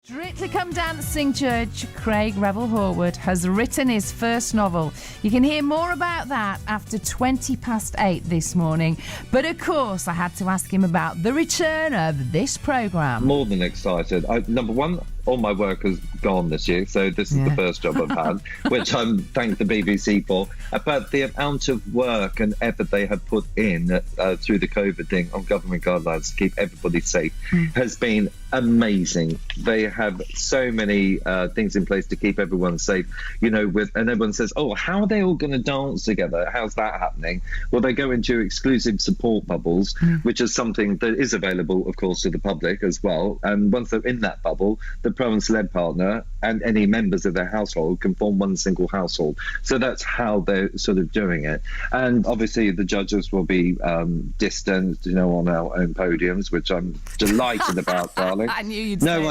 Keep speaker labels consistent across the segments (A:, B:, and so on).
A: Strictly Come Dancing judge Craig Revel Horwood has written his first novel. You can hear more about that after 8:20 this morning. But of course, I had to ask him about the return of this programme.
B: More than excited. Number one, all my work has gone this year, so this is the first job I've had, which I'm thank the BBC for. But the amount of work and effort they have put in through the COVID thing on government guidelines to keep everybody safe has been amazing. They have so many things in place to keep everyone safe, and everyone says, oh, how are they all going to dance together? How's that happening? Well, they go into exclusive support bubbles, which is something that is available, of course, to the public as well. And once they're in that bubble, the pro and celeb partner and any members of their household can form one single household. So that's how they're sort of doing it. And obviously the judges will be distanced, on our own podiums, which I'm delighted about, darling.
A: I knew you'd say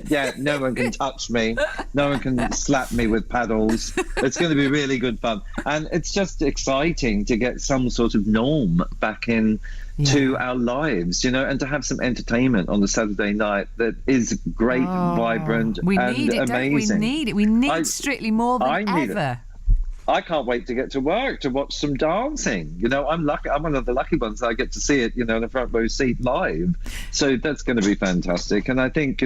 A: that.
B: No one can touch me. No one can slap me with paddles. It's going to be really good fun. And it's just exciting to get some sort of norm back in to our lives, and to have some entertainment on the Saturday night that is great, vibrant, and amazing.
A: We need Strictly more than ever.
B: I can't wait to get to work to watch some dancing. I'm lucky. I'm one of the lucky ones that I get to see it, in a front row seat live. So that's going to be fantastic. And I think,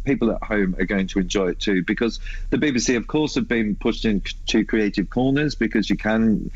B: people at home are going to enjoy it too, because the BBC, of course, have been pushed into creative corners because you can't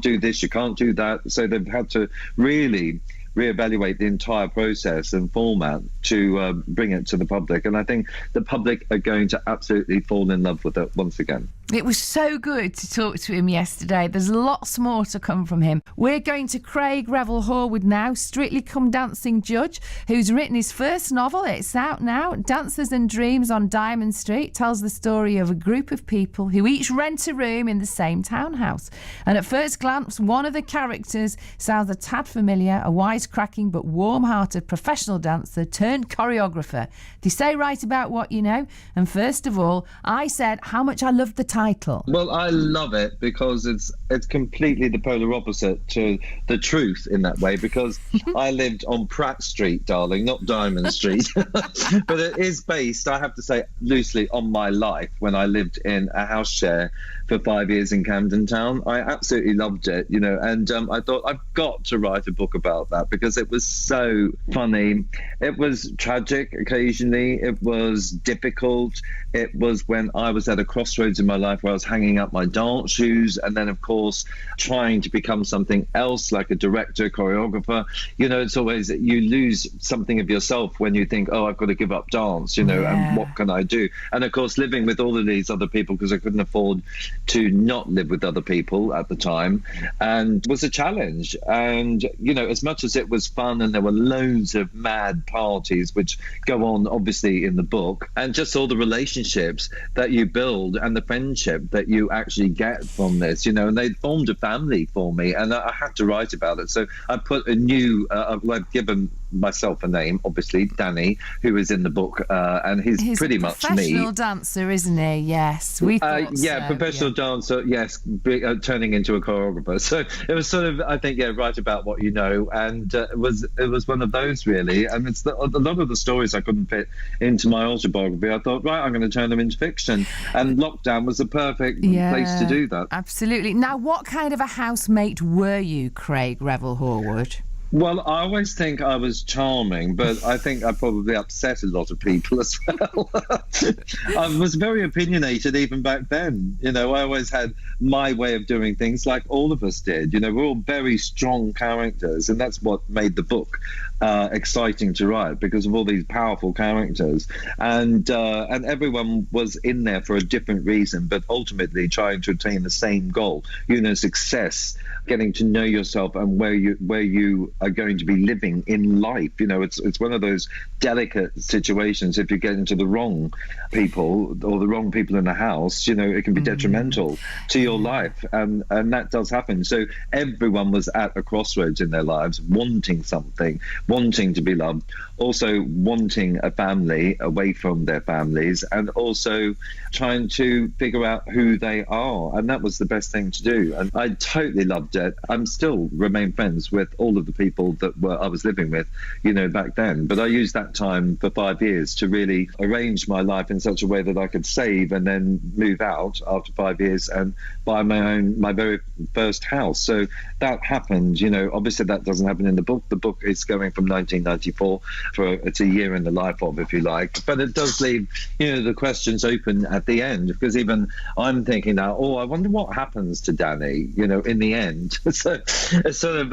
B: do this, you can't do that. So they've had to really reevaluate the entire process and format to bring it to the public. And I think the public are going to absolutely fall in love with it once again.
A: It was so good to talk to him yesterday. There's lots more to come from him. We're going to Craig Revel Horwood now, Strictly Come Dancing judge, who's written his first novel. It's out now. Dancers and Dreams on Diamond Street tells the story of a group of people who each rent a room in the same townhouse. And at first glance, one of the characters sounds a tad familiar, a wisecracking but warm-hearted professional dancer turned choreographer. They say write about what you know. And first of all, I said how much I loved the title.
B: Well, I love it because it's completely the polar opposite to the truth in that way, because I lived on Pratt Street, darling, not Diamond Street. But it is based, I have to say, loosely on my life when I lived in a house share for 5 years in Camden Town. I absolutely loved it, and I thought I've got to write a book about that because it was so funny. It was tragic occasionally. It was difficult. It was when I was at a crossroads in my life where I was hanging up my dance shoes and then, of course, trying to become something else like a director, choreographer. It's always, you lose something of yourself when you think, oh, I've got to give up dance, and what can I do? And, of course, living with all of these other people, because I couldn't afford to not live with other people at the time, and was a challenge. And, as much as it was fun and there were loads of mad parties, which go on, obviously, in the book, and just all the relationships that you build and the friendship that you actually get from this, and they formed a family for me, and I had to write about it. So I put a new, I've given myself a name, obviously, Danny, who is in the book, and he's pretty much me.
A: He's a professional dancer, isn't he? Yes, we thought so.
B: Professional dancer, yes, turning into a choreographer. So it was sort of, I think, write about what you know, and it was one of those, really. And it's a lot of the stories I couldn't fit into my autobiography. I thought, right, I'm going to turn them into fiction, and lockdown was the perfect place to do that.
A: Absolutely. Now, what kind of a housemate were you, Craig Revel Horwood?
B: Well, I always think I was charming, but I think I probably upset a lot of people as well. I was very opinionated even back then. I always had my way of doing things, like all of us did. We're all very strong characters, and that's what made the book exciting to write, because of all these powerful characters. And everyone was in there for a different reason, but ultimately trying to attain the same goal, success, getting to know yourself and where you are going to be living in life. It's one of those delicate situations. If you get into the wrong people or the wrong people in the house, it can be detrimental to your life, and that does happen. So everyone was at a crossroads in their lives, wanting something, wanting to be loved, also wanting a family away from their families, and also trying to figure out who they are. And that was the best thing to do. And I totally loved it. I'm still remain friends with all of the people that I was living with, back then. But I used that time for 5 years to really arrange my life in such a way that I could save and then move out after 5 years and buy my very first house. So that happened. Obviously that doesn't happen in the book. The book is going from 1994 it's a year in the life of, if you like. But it does leave, the questions open at the end, because even I'm thinking now, I wonder what happens to Danny, in the end. So it's sort of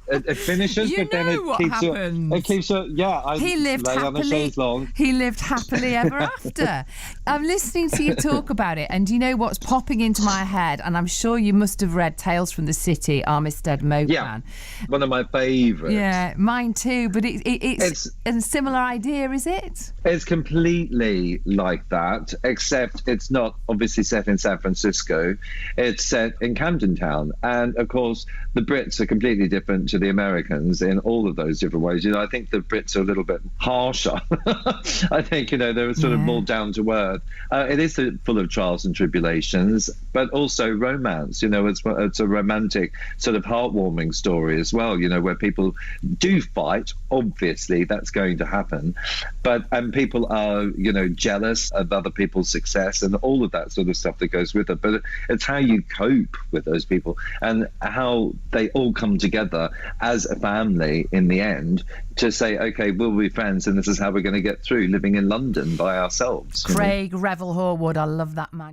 B: it finishes, but then it keeps
A: he lived happily. He lived happily ever after. I'm listening to you talk about it, and do you know what's popping into my head? And I'm sure you must have read Tales from the City, Armistead Mopan.
B: Yeah, one of my favourites.
A: Yeah, mine too. But it's a similar idea, is it?
B: It's completely like that, except it's not obviously set in San Francisco. It's set in Camden Town, and of course the Brits are completely different to the Americans in all of those different ways. I think the Brits are a little bit harsher. I think they're sort of more down to earth. It is full of trials and tribulations, but also romance. It's a romantic sort of heartwarming story as well. Where people do fight. Obviously, that's going to happen, and people are jealous of other people's success and all of that sort of stuff that goes with it. But it's how you cope with those people and how they all come together as a family in the end to say, okay, we'll be friends, and this is how we're going to get through living in London by ourselves.
A: Craig Revel Horwood, I love that man.